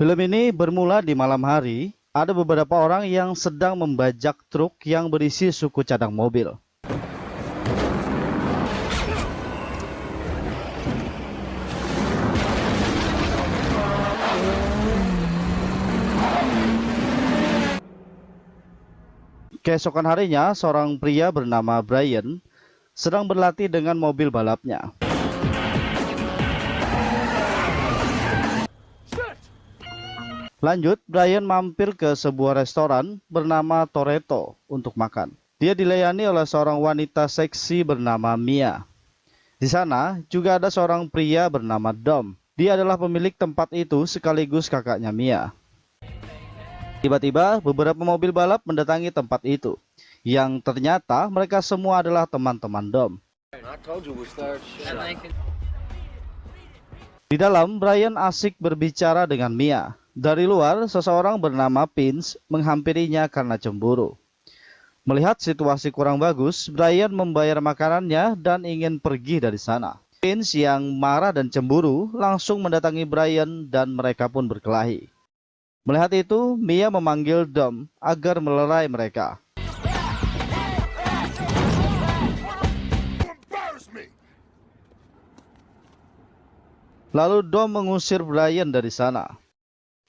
Film ini bermula di malam hari. Ada beberapa orang yang sedang membajak truk yang berisi suku cadang mobil. Keesokan harinya, seorang pria bernama Brian sedang berlatih dengan mobil balapnya. Lanjut, Brian mampir ke sebuah restoran bernama Toretto untuk makan. Dia dilayani oleh seorang wanita seksi bernama Mia. Di sana juga ada seorang pria bernama Dom. Dia adalah pemilik tempat itu sekaligus kakaknya Mia. Tiba-tiba beberapa mobil balap mendatangi tempat itu, yang ternyata mereka semua adalah teman-teman Dom. Di dalam, Brian asik berbicara dengan Mia. Dari luar, seseorang bernama Vince menghampirinya karena cemburu. Melihat situasi kurang bagus, Brian membayar makanannya dan ingin pergi dari sana. Vince yang marah dan cemburu langsung mendatangi Brian dan mereka pun berkelahi. Melihat itu, Mia memanggil Dom agar melerai mereka. Lalu Dom mengusir Brian dari sana.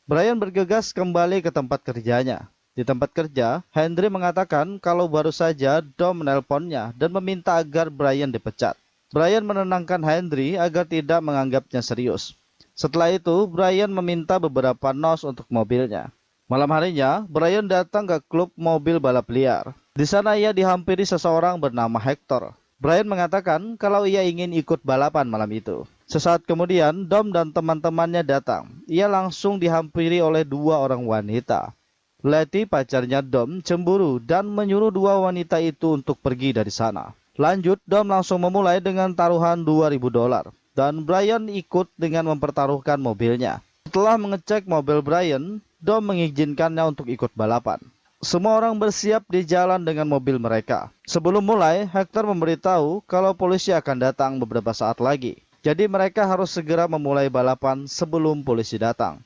Brian bergegas kembali ke tempat kerjanya. Di tempat kerja, Henry mengatakan kalau baru saja Dom menelponnya dan meminta agar Brian dipecat. Brian menenangkan Henry agar tidak menganggapnya serius. Setelah itu, Brian meminta beberapa nos untuk mobilnya. Malam harinya, Brian datang ke klub mobil balap liar. Di sana ia dihampiri seseorang bernama Hector. Brian mengatakan kalau ia ingin ikut balapan malam itu. Sesaat kemudian, Dom dan teman-temannya datang. Ia langsung dihampiri oleh dua orang wanita. Letty, pacarnya Dom, cemburu dan menyuruh dua wanita itu untuk pergi dari sana. Lanjut, Dom langsung memulai dengan taruhan $2.000. Dan Brian ikut dengan mempertaruhkan mobilnya. Setelah mengecek mobil Brian, Dom mengizinkannya untuk ikut balapan. Semua orang bersiap di jalan dengan mobil mereka. Sebelum mulai, Hector memberitahu kalau polisi akan datang beberapa saat lagi. Jadi mereka harus segera memulai balapan sebelum polisi datang.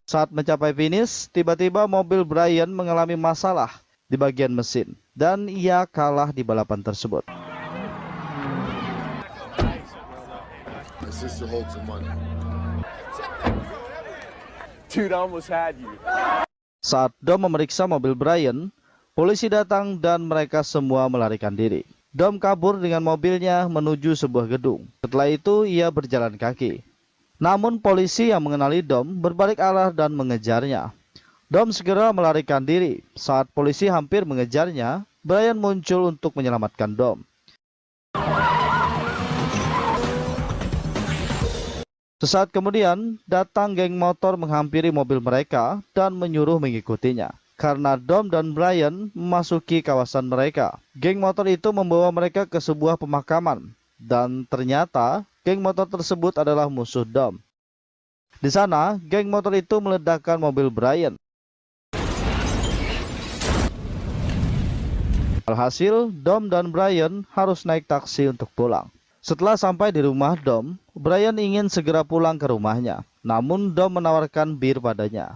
Saat mencapai finish, tiba-tiba mobil Brian mengalami masalah di bagian mesin dan ia kalah di balapan tersebut. Saat Dom memeriksa mobil Brian, polisi datang dan mereka semua melarikan diri. Dom kabur dengan mobilnya menuju sebuah gedung. Setelah itu ia berjalan kaki. Namun polisi yang mengenali Dom berbalik arah dan mengejarnya. Dom segera melarikan diri. Saat polisi hampir mengejarnya, Brian muncul untuk menyelamatkan Dom. Sesaat kemudian, datang geng motor menghampiri mobil mereka dan menyuruh mengikutinya. Karena Dom dan Brian memasuki kawasan mereka, geng motor itu membawa mereka ke sebuah pemakaman. Dan ternyata, geng motor tersebut adalah musuh Dom. Di sana, geng motor itu meledakkan mobil Brian. Alhasil, Dom dan Brian harus naik taksi untuk pulang. Setelah sampai di rumah Dom, Brian ingin segera pulang ke rumahnya. Namun Dom menawarkan bir padanya.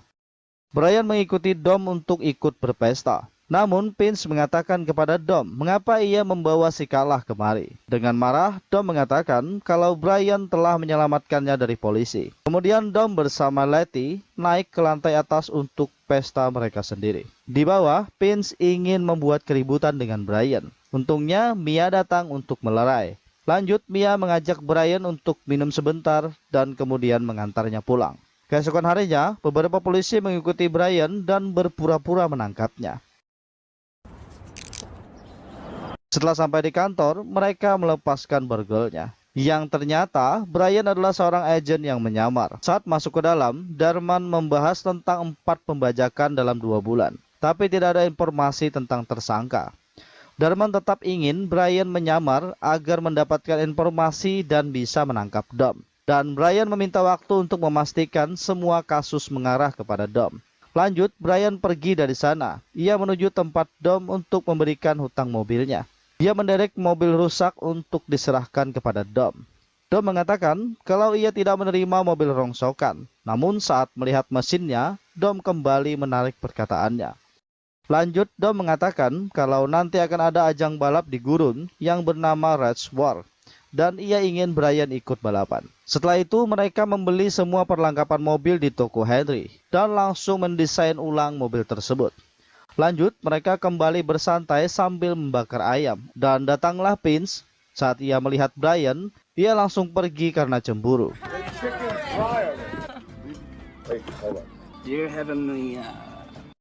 Brian mengikuti Dom untuk ikut berpesta. Namun Vince mengatakan kepada Dom mengapa ia membawa si kalah kemari. Dengan marah, Dom mengatakan kalau Brian telah menyelamatkannya dari polisi. Kemudian Dom bersama Letty naik ke lantai atas untuk pesta mereka sendiri. Di bawah, Vince ingin membuat keributan dengan Brian. Untungnya Mia datang untuk melerai. Lanjut, Mia mengajak Brian untuk minum sebentar dan kemudian mengantarnya pulang. Keesokan harinya, beberapa polisi mengikuti Brian dan berpura-pura menangkapnya. Setelah sampai di kantor, mereka melepaskan borgolnya. Yang ternyata, Brian adalah seorang agen yang menyamar. Saat masuk ke dalam, Darman membahas tentang 4 pembajakan dalam 2 bulan. Tapi tidak ada informasi tentang tersangka. Darman tetap ingin Brian menyamar agar mendapatkan informasi dan bisa menangkap Dom. Dan Brian meminta waktu untuk memastikan semua kasus mengarah kepada Dom. Lanjut, Brian pergi dari sana. Ia menuju tempat Dom untuk memberikan hutang mobilnya. Dia menderek mobil rusak untuk diserahkan kepada Dom. Dom mengatakan kalau ia tidak menerima mobil rongsokan. Namun saat melihat mesinnya, Dom kembali menarik perkataannya. Lanjut, Dom mengatakan kalau nanti akan ada ajang balap di gurun yang bernama Race War. Dan ia ingin Brian ikut balapan. Setelah itu mereka membeli semua perlengkapan mobil di toko Henry dan langsung mendesain ulang mobil tersebut. Lanjut, mereka kembali bersantai sambil membakar ayam dan datanglah Vince. Saat ia melihat Brian, ia langsung pergi karena cemburu.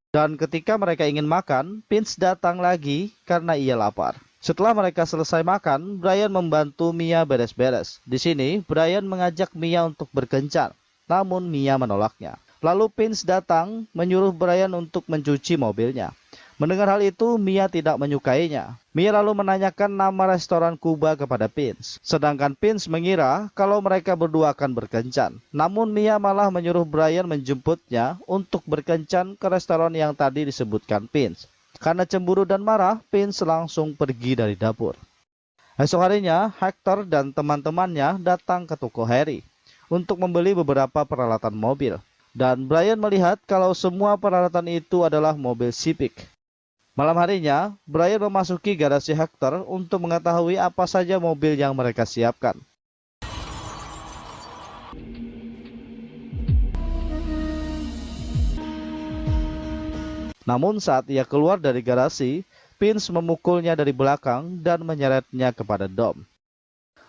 Dan ketika mereka ingin makan, Vince datang lagi karena ia lapar. Setelah mereka selesai makan, Brian membantu Mia beres-beres. Di sini, Brian mengajak Mia untuk berkencan, namun Mia menolaknya. Lalu Vince datang menyuruh Brian untuk mencuci mobilnya. Mendengar hal itu, Mia tidak menyukainya. Mia lalu menanyakan nama restoran Kuba kepada Vince. Sedangkan Vince mengira kalau mereka berdua akan berkencan. Namun Mia malah menyuruh Brian menjemputnya untuk berkencan ke restoran yang tadi disebutkan Vince. Karena cemburu dan marah, Vince langsung pergi dari dapur. Esok harinya, Hector dan teman-temannya datang ke toko Harry untuk membeli beberapa peralatan mobil. Dan Brian melihat kalau semua peralatan itu adalah mobil Civic. Malam harinya, Brian memasuki garasi Hector untuk mengetahui apa saja mobil yang mereka siapkan. Namun saat ia keluar dari garasi, Vince memukulnya dari belakang dan menyeretnya kepada Dom.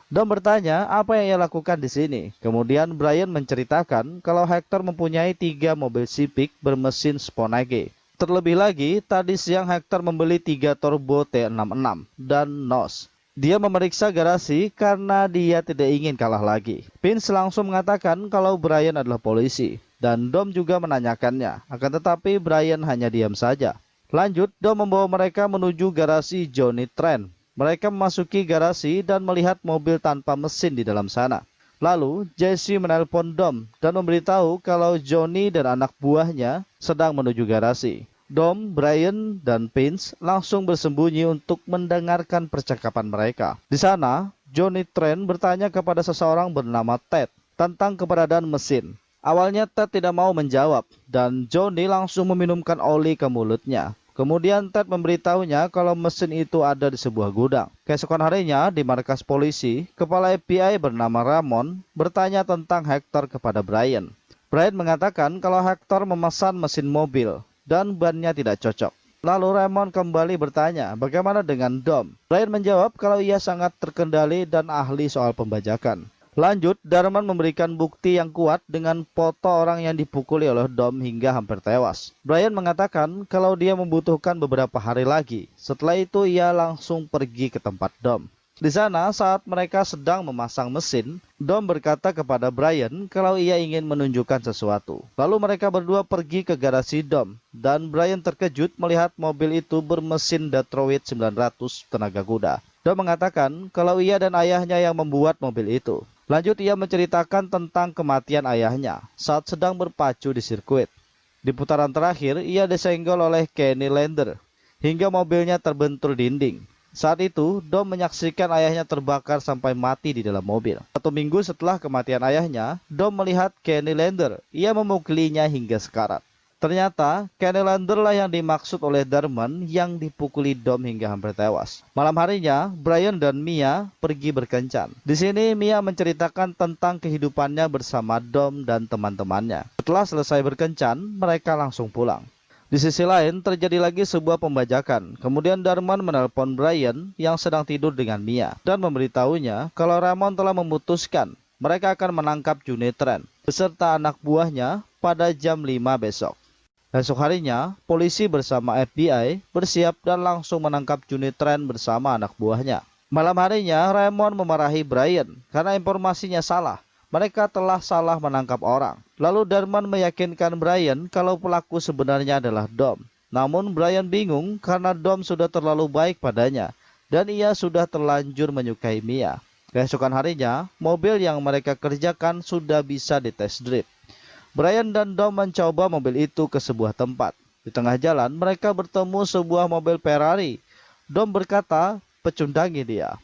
Dom bertanya apa yang ia lakukan di sini. Kemudian Brian menceritakan kalau Hector mempunyai 3 mobil Civic bermesin Sponage. Terlebih lagi, tadi siang Hector membeli 3 turbo T66 dan NOS. Dia memeriksa garasi karena dia tidak ingin kalah lagi. Vince langsung mengatakan kalau Brian adalah polisi. Dan Dom juga menanyakannya, akan tetapi Brian hanya diam saja. Lanjut, Dom membawa mereka menuju garasi Johnny Trent. Mereka memasuki garasi dan melihat mobil tanpa mesin di dalam sana. Lalu, Jesse menelpon Dom dan memberitahu kalau Johnny dan anak buahnya sedang menuju garasi. Dom, Brian, dan Vince langsung bersembunyi untuk mendengarkan percakapan mereka. Di sana, Johnny Trent bertanya kepada seseorang bernama Ted tentang keberadaan mesin. Awalnya Ted tidak mau menjawab dan Johnny langsung meminumkan oli ke mulutnya. Kemudian Ted memberitahunya kalau mesin itu ada di sebuah gudang. Keesokan harinya di markas polisi, kepala FBI bernama Ramon bertanya tentang Hector kepada Brian. Brian mengatakan kalau Hector memesan mesin mobil dan bannya tidak cocok. Lalu Ramon kembali bertanya bagaimana dengan Dom. Brian menjawab kalau ia sangat terkendali dan ahli soal pembajakan. Lanjut, Darman memberikan bukti yang kuat dengan foto orang yang dipukuli oleh Dom hingga hampir tewas. Brian mengatakan kalau dia membutuhkan beberapa hari lagi. Setelah itu ia langsung pergi ke tempat Dom. Di sana saat mereka sedang memasang mesin, Dom berkata kepada Brian kalau ia ingin menunjukkan sesuatu. Lalu mereka berdua pergi ke garasi Dom. Dan Brian terkejut melihat mobil itu bermesin Detroit 900 tenaga kuda. Dom mengatakan kalau ia dan ayahnya yang membuat mobil itu. Lanjut ia menceritakan tentang kematian ayahnya saat sedang berpacu di sirkuit. Di putaran terakhir ia disenggol oleh Kenny Lander hingga mobilnya terbentur dinding. Saat itu Dom menyaksikan ayahnya terbakar sampai mati di dalam mobil. 1 minggu setelah kematian ayahnya, Dom melihat Kenny Lander. Ia memukulinya hingga sekarat. Ternyata Kenny Lander lah yang dimaksud oleh Darman yang dipukuli Dom hingga hampir tewas. Malam harinya, Brian dan Mia pergi berkencan. Di sini Mia menceritakan tentang kehidupannya bersama Dom dan teman-temannya. Setelah selesai berkencan, mereka langsung pulang. Di sisi lain, terjadi lagi sebuah pembajakan. Kemudian Darman menelpon Brian yang sedang tidur dengan Mia dan memberitahunya kalau Ramon telah memutuskan mereka akan menangkap Johnny Trent beserta anak buahnya pada jam 5 besok. Esok harinya, polisi bersama FBI bersiap dan langsung menangkap Johnny Trent bersama anak buahnya. Malam harinya, Raymond memarahi Brian karena informasinya salah. Mereka telah salah menangkap orang. Lalu Darman meyakinkan Brian kalau pelaku sebenarnya adalah Dom. Namun Brian bingung karena Dom sudah terlalu baik padanya dan ia sudah terlanjur menyukai Mia. Keesokan harinya, mobil yang mereka kerjakan sudah bisa dites drive. Brian dan Dom mencoba mobil itu ke sebuah tempat. Di tengah jalan, mereka bertemu sebuah mobil Ferrari. Dom berkata, "Pecundangi dia."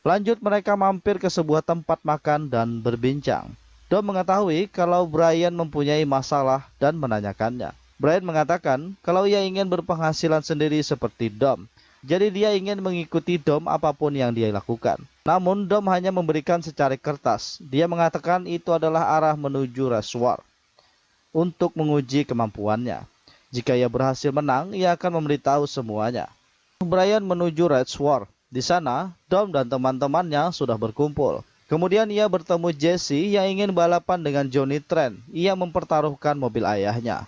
Lanjut, mereka mampir ke sebuah tempat makan dan berbincang. Dom mengetahui kalau Brian mempunyai masalah dan menanyakannya. Brian mengatakan kalau ia ingin berpenghasilan sendiri seperti Dom. Jadi dia ingin mengikuti Dom apapun yang dia lakukan. Namun Dom hanya memberikan secari kertas. Dia mengatakan itu adalah arah menuju reservoir untuk menguji kemampuannya. Jika ia berhasil menang, ia akan memberitahu semuanya. Brian menuju reservoir. Di sana, Dom dan teman-temannya sudah berkumpul. Kemudian ia bertemu Jesse yang ingin balapan dengan Johnny Trent. Ia mempertaruhkan mobil ayahnya.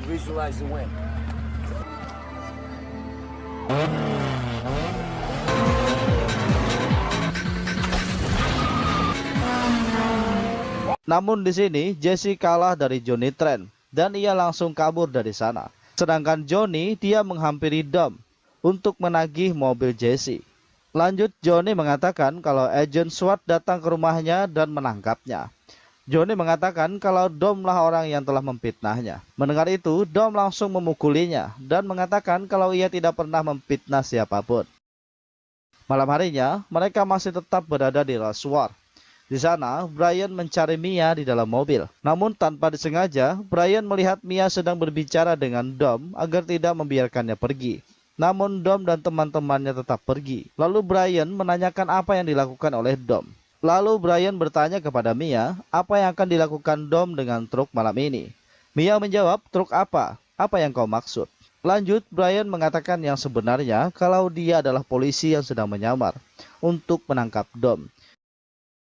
Visualize the win. Namun di sini Jesse kalah dari Johnny Trent dan ia langsung kabur dari sana. Sedangkan Johnny dia menghampiri Dom untuk menagih mobil Jesse. Lanjut, Johnny mengatakan kalau agen SWAT datang ke rumahnya dan menangkapnya. Johnny mengatakan kalau Domlah orang yang telah memfitnahnya. Mendengar itu, Dom langsung memukulinya dan mengatakan kalau ia tidak pernah memfitnah siapapun. Malam harinya, mereka masih tetap berada di reservoir. Di sana, Brian mencari Mia di dalam mobil. Namun tanpa disengaja, Brian melihat Mia sedang berbicara dengan Dom agar tidak membiarkannya pergi. Namun Dom dan teman-temannya tetap pergi. Lalu Brian menanyakan apa yang dilakukan oleh Dom. Lalu Brian bertanya kepada Mia, apa yang akan dilakukan Dom dengan truk malam ini. Mia menjawab, "Truk apa? Apa yang kau maksud?" Lanjut, Brian mengatakan yang sebenarnya kalau dia adalah polisi yang sedang menyamar untuk menangkap Dom.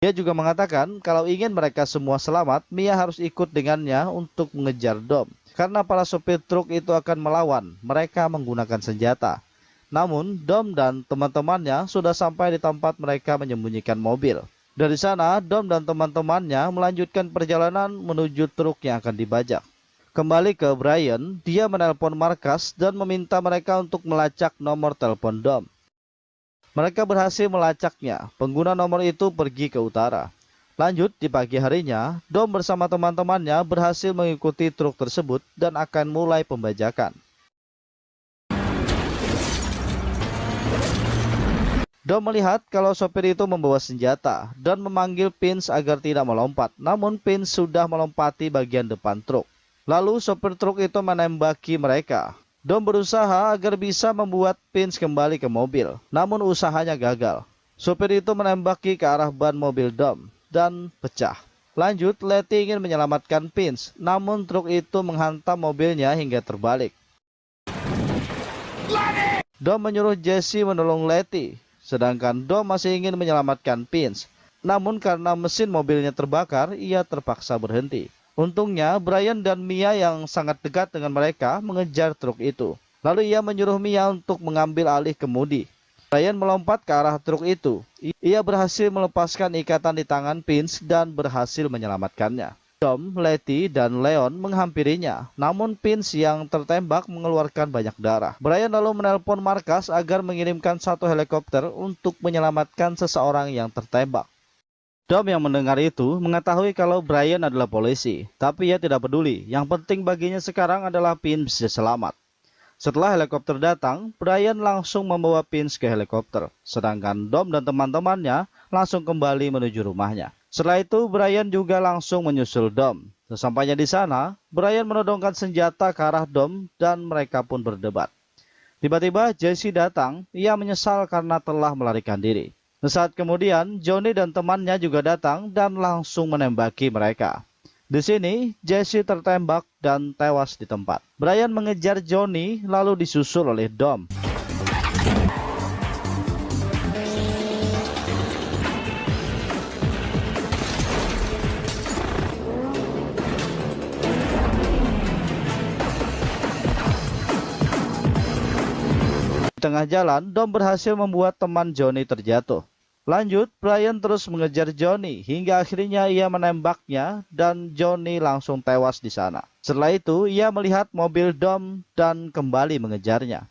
Dia juga mengatakan kalau ingin mereka semua selamat, Mia harus ikut dengannya untuk mengejar Dom. Karena para sopir truk itu akan melawan, mereka menggunakan senjata. Namun, Dom dan teman-temannya sudah sampai di tempat mereka menyembunyikan mobil. Dari sana, Dom dan teman-temannya melanjutkan perjalanan menuju truk yang akan dibajak. Kembali ke Brian, dia menelpon markas dan meminta mereka untuk melacak nomor telepon Dom. Mereka berhasil melacaknya. Pengguna nomor itu pergi ke utara. Lanjut, di pagi harinya, Dom bersama teman-temannya berhasil mengikuti truk tersebut dan akan mulai pembajakan. Dom melihat kalau sopir itu membawa senjata dan memanggil Vince agar tidak melompat. Namun Vince sudah melompati bagian depan truk. Lalu sopir truk itu menembaki mereka. Dom berusaha agar bisa membuat Vince kembali ke mobil. Namun usahanya gagal. Sopir itu menembaki ke arah ban mobil Dom dan pecah. Lanjut, Letty ingin menyelamatkan Vince, namun truk itu menghantam mobilnya hingga terbalik. Dom menyuruh Jesse menolong Letty, sedangkan Dom masih ingin menyelamatkan Vince. Namun karena mesin mobilnya terbakar, ia terpaksa berhenti. Untungnya, Brian dan Mia yang sangat dekat dengan mereka mengejar truk itu. Lalu ia menyuruh Mia untuk mengambil alih kemudi. Brian melompat ke arah truk itu. Ia berhasil melepaskan ikatan di tangan Vince dan berhasil menyelamatkannya. Dom, Letty, dan Leon menghampirinya. Namun Vince yang tertembak mengeluarkan banyak darah. Brian lalu menelpon markas agar mengirimkan satu helikopter untuk menyelamatkan seseorang yang tertembak. Dom yang mendengar itu mengetahui kalau Brian adalah polisi. Tapi ia tidak peduli. Yang penting baginya sekarang adalah Vince bisa selamat. Setelah helikopter datang, Brian langsung membawa Vince ke helikopter. Sedangkan Dom dan teman-temannya langsung kembali menuju rumahnya. Setelah itu, Brian juga langsung menyusul Dom. Sesampainya di sana, Brian menodongkan senjata ke arah Dom dan mereka pun berdebat. Tiba-tiba Jesse datang, ia menyesal karena telah melarikan diri. Sesaat kemudian, Johnny dan temannya juga datang dan langsung menembaki mereka. Di sini, Jesse tertembak dan tewas di tempat. Brian mengejar Johnny lalu disusul oleh Dom. Di tengah jalan, Dom berhasil membuat teman Johnny terjatuh. Lanjut, Brian terus mengejar Johnny hingga akhirnya ia menembaknya dan Johnny langsung tewas di sana. Setelah itu, ia melihat mobil Dom dan kembali mengejarnya.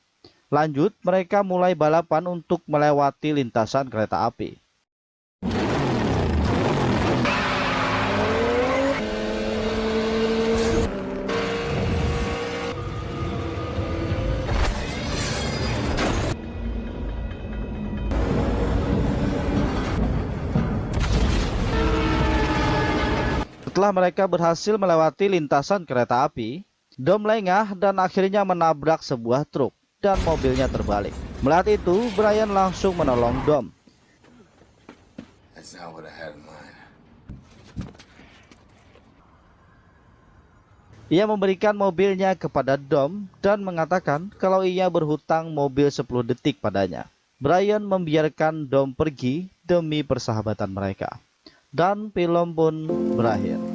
Lanjut, mereka mulai balapan untuk melewati lintasan kereta api. Setelah mereka berhasil melewati lintasan kereta api, Dom lengah dan akhirnya menabrak sebuah truk dan mobilnya terbalik. Melihat itu, Brian langsung menolong Dom. Ia memberikan mobilnya kepada Dom dan mengatakan kalau ia berhutang mobil 10 detik padanya. Brian membiarkan Dom pergi demi persahabatan mereka. Dan film pun berakhir.